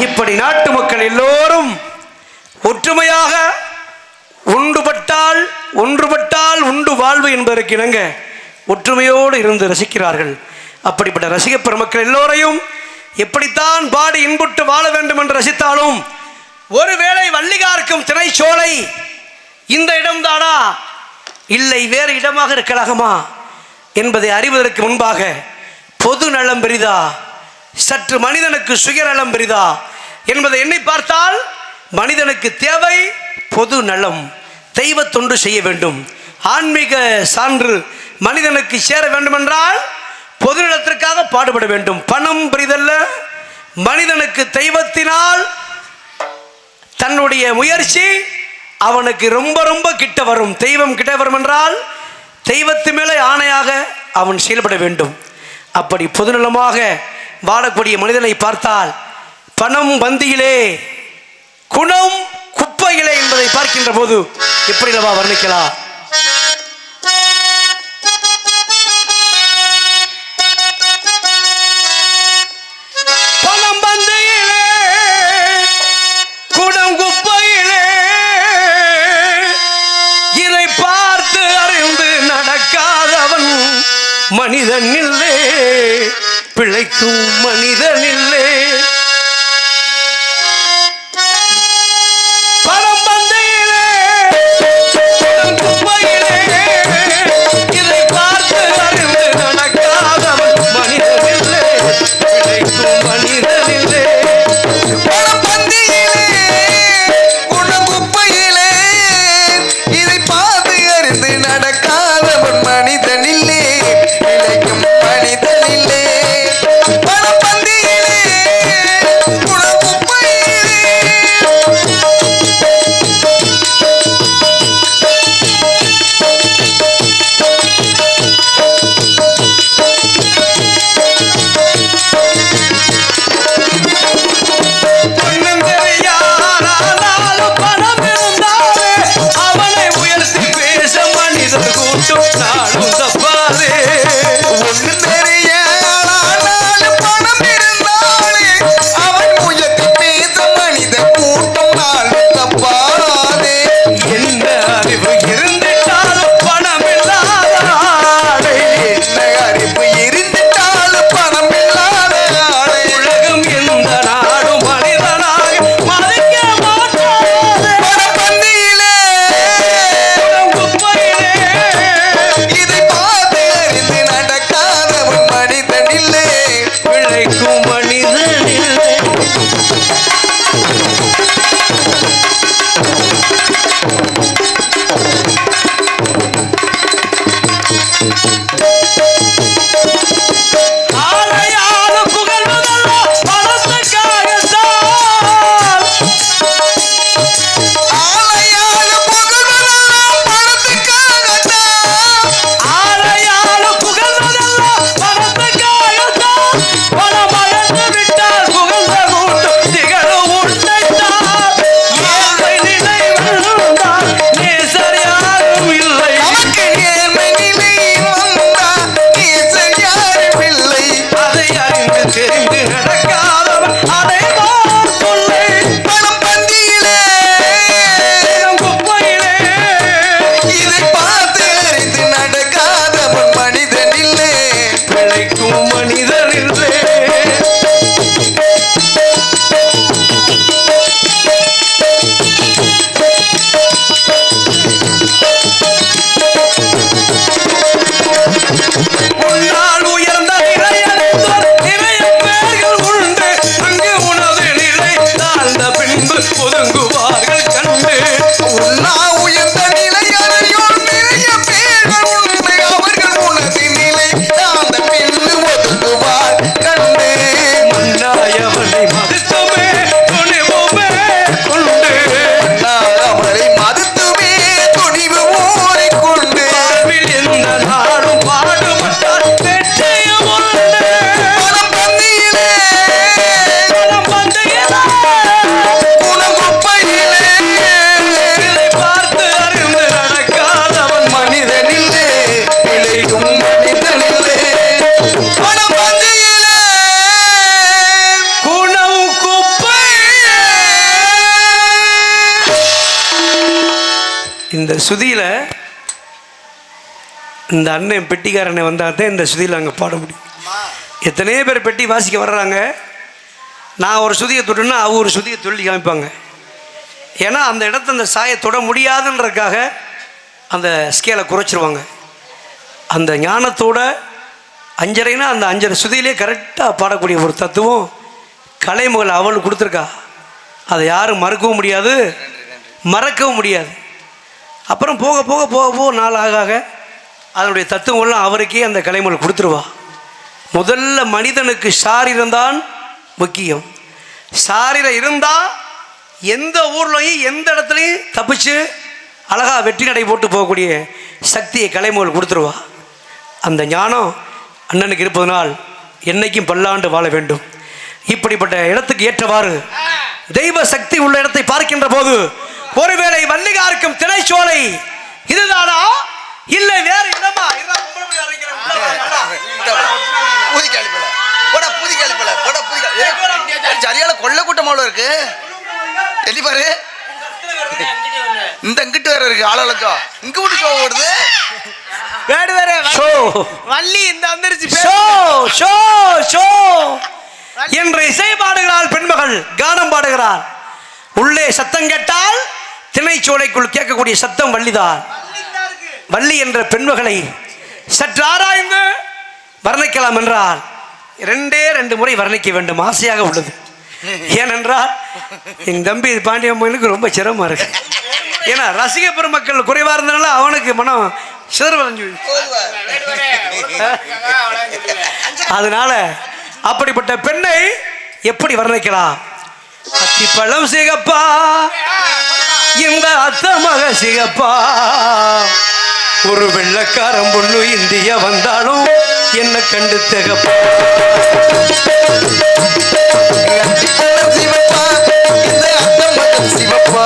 இப்படி நாட்டு மக்கள் எல்லோரும் ஒற்றுமையாக ஒன்றுபட்டால் உண்டு வாழ்வு என்பதற்கு இணங்க ஒற்றுமையோடு இருந்து ரசிக்கிறார்கள். அப்படிப்பட்ட ரசிக பெருமக்கள் எல்லோரையும் எப்படித்தான் பாடி இன்புட்டு வாழ வேண்டும் என்று ரசித்தாலும் ஒருவேளை வள்ளிகார்க்கும் திணைச்சோலை இந்த இடம்தானா இல்லை வேறு இடமாக இருக்கலாமா என்பதை அறிவதற்கு முன்பாக பொது நலம் பெரிதா சற்று மனிதனுக்கு சுயநலம் பெரிதா என்பதை எண்ணி பார்த்தால் மனிதனுக்கு தேவை பொது நலம். தெய்வ தொண்டு செய்ய வேண்டும். ஆன்மீக சான்று மனிதனுக்கு சேர வேண்டுமென்றால் பொது நலத்திற்காக பாடுபட வேண்டும். பணம் பெரிதல்ல. மனிதனுக்கு தெய்வத்தினால் தன்னுடைய முயற்சி அவனுக்கு ரொம்ப ரொம்ப கிட்ட வரும். தெய்வம் கிட்ட வரும் என்றால் தெய்வத்து மேலே ஆணையாக அவன் செயல்பட வேண்டும். அப்படி பொதுநலமாக வாழக்கூடிய மனிதனை பார்த்தால் பணம் பந்தியிலே குணம் குப்பையிலே என்பதை பார்க்கின்ற போது எப்படி வர்ணிக்கலாம்? பணம் பந்தியிலே குணம் குப்பையிலே இதை பார்த்து அறிந்து நடக்காதவன் மனிதன் இல்லை, பிழைக்கும் மனிதன் இல்லை. குணம் குப்பை இந்த சுதியில் இந்த அண்ணன் பெட்டிக்காரனை வந்தால் தான் இந்த சுதியில் அங்கே பாட முடியும். எத்தனையோ பேர் பெட்டி வாசிக்க வர்றாங்க. நான் ஒரு சுதியை தொட்டுன்னா அவங்க ஒரு சுதியை சொல்லி காமிப்பாங்க. ஏன்னா அந்த இடத்த அந்த சாயை தொட முடியாதுன்றதுக்காக அந்த ஸ்கேலை குறைச்சிருவாங்க. அந்த ஞானத்தோட அஞ்சரைனா அந்த அஞ்சரை சுதியிலே கரெக்டாக பாடக்கூடிய ஒரு தத்துவம் கலைமகள் அவள் கொடுத்துருக்கா. அதை யாரும் மறுக்கவும் முடியாது, மறக்கவும் முடியாது. அப்புறம் போக போக போக போக நாள் ஆக ஆக அதனுடைய தத்துவங்கள்லாம் அவருக்கே அந்த கலைமகள் கொடுத்துருவா. முதல்ல மனிதனுக்கு சாரீரம் தான் முக்கியம். சாரீரம் இருந்தால் எந்த ஊர்லையும் எந்த இடத்துலையும் தப்பிச்சு அழகாக வெற்றி நடை போட்டு போகக்கூடிய சக்தியை கலைமகள் கொடுத்துருவா. அந்த ஞானம் அண்ணனுக்கு இருப்பதனால் என்னைக்கும் பல்லாண்டு வாழ வேண்டும். இப்படிப்பட்ட இடத்துக்கு ஏற்றவாறு தெய்வ சக்தி உள்ள இடத்தை பார்க்கின்ற போது ஒருவேளை வள்ளிகாருக்கும் திணைச்சோலை இதுதானா இல்லை வேறு இடமா? சரியான கொள்ள கூட்டமாவில் இருக்கு. எல்லி பாரு, இந்த இங்கிட்டு வேற இருக்கு. ஆளலக்கம் இங்க விட்டு ஷோ ஓடுது. வேடு வேற ஷோ வள்ளி இந்த வந்துருச்சு. ஷோ ஷோ ஷோ என்று இசை பாடுகிறாள் பெண்மகள், கானம் பாடுகிறாள். உள்ளே சத்தம் கேட்டால் திணைச்சோலைக்குள் கேட்கக்கூடிய சத்தம் வள்ளிதான். வள்ளி என்ற பெண்மகளை சற்று ஆராய்ந்து வர்ணிக்கலாம் என்றால் 2 முறை வர்ணிக்க வேண்டும், ஆசையாக உள்ளது. ஏனென்றால் என் தம்பி பாண்டியம்மனுக்கு ரொம்ப சிரமம் இருக்கு. ஏன்னா ரசிக பெருமக்கள் குறைவா இருந்தனால அவனுக்கு மனம் சிதறவடைஞ்சு. அதனால அப்படிப்பட்ட பெண்ணை எப்படி வர்ணிக்கலாம்? அத்திப்பழம் சிகப்பா, இந்த அத்தமக சிகப்பா, ஒரு வெள்ளக்காரன் பொண்ணு இந்திய வந்தாலும் என்ன கண்டு திகப்பா. சிவப்பா,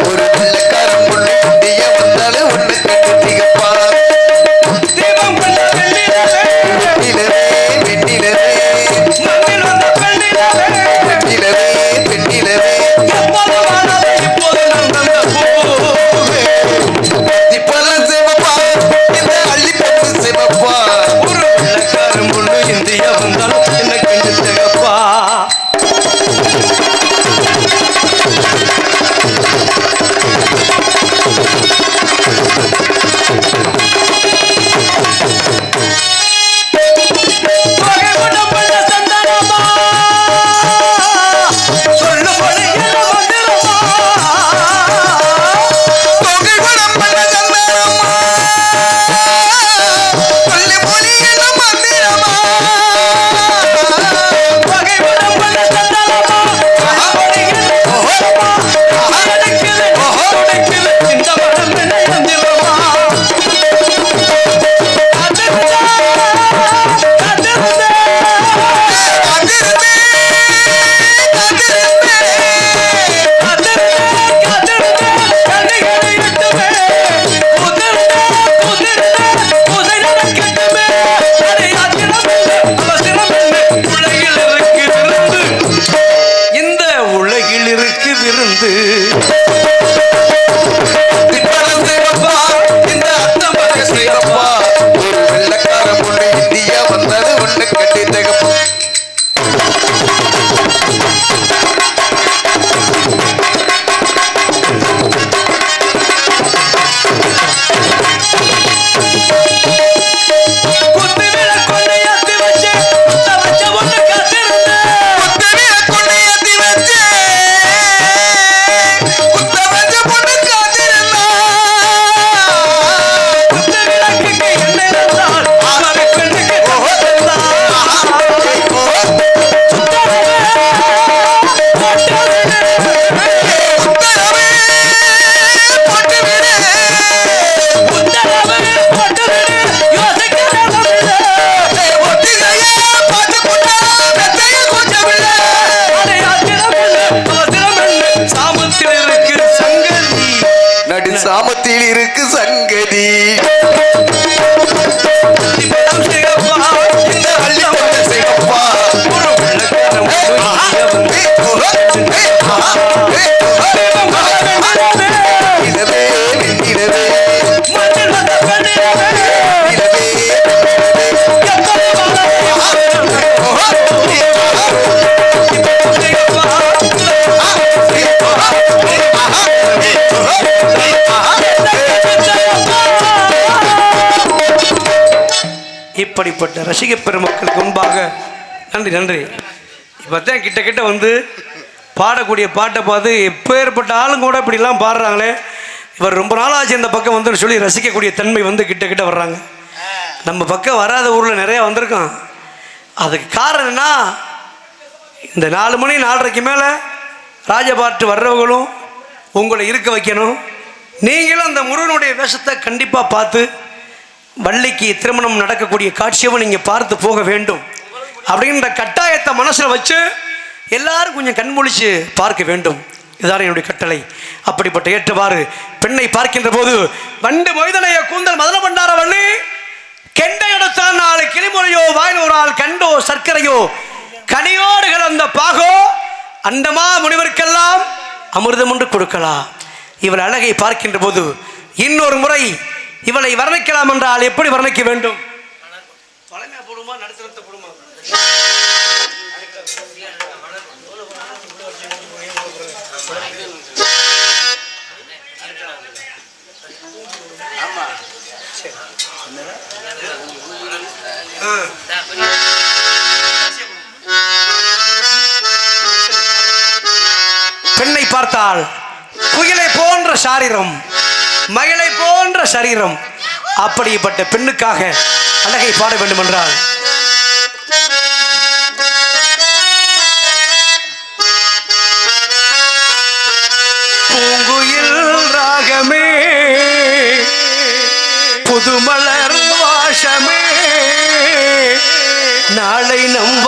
ஒரு வெள்ளக்காரன் பொண்ணு இந்திய வந்தாலும் ஒன்னு கண்டு திகப்பா. இப்படிப்பட்ட ரசிக பெருமக்களுக்கு முன்பாக நன்றி நன்றி. இப்போ தான் கிட்ட கிட்ட வந்து பாடக்கூடிய பாட்டை பார்த்து எப்பேற்பட்ட ஆளும் கூட இப்படிலாம் பாடுறாங்களே, இவர் ரொம்ப நாளாச்சு இந்த பக்கம் வந்து சொல்லி ரசிக்கக்கூடிய தன்மை வந்து கிட்ட கிட்ட வர்றாங்க. நம்ம பக்கம் வராத ஊரில் நிறையா வந்திருக்கோம். அதுக்கு காரணம் என்ன, இந்த 4 மணி 4:30க்கு மேலே ராஜபாட்டு வர்றவங்களும் உங்களை இருக்க வைக்கணும். நீங்களும் அந்த முருகனுடைய வேஷத்தை கண்டிப்பாக பார்த்து வள்ளிக்கு திருமணம் நடக்கக்கூடிய காட்சியவும் நீங்கள் பார்த்து போக வேண்டும் அப்படின்ற கட்டாயத்தை மனசில் வச்சு எல்லாரும் கொஞ்சம் கண்மொழிச்சு பார்க்க வேண்டும். இதுதான் என்னுடைய கட்டளை. அப்படிப்பட்ட ஏற்றவாறு பெண்ணை பார்க்கின்ற போது வண்டு மொய்தனைய கூந்தல் மதன பண்டார வள்ளி கெண்டை எடுத்தான் 4 கிளிமுறையோ வாயிலூரால் கண்டோ சர்க்கரையோ கனியோடு கலந்த பாகோ அண்டமா முனிவருக்கெல்லாம் அமிர்தம் ஒன்று கொடுக்கலாம். இவள் அழகை பார்க்கின்ற போது இன்னொரு முறை இவளை வர்ணிக்கலாம் என்றால் எப்படி வர்ணிக்க வேண்டும்? பெண்ணை பார்த்தால் குயிலை போன்ற சாரீரம், மயிலை போன்ற சரீரம். அப்படிப்பட்ட பெண்ணுக்காக அழகை பாட வேண்டும் என்றால் பூங்குயில் ராகமே புதுமலர் வாசமே நாளை நம்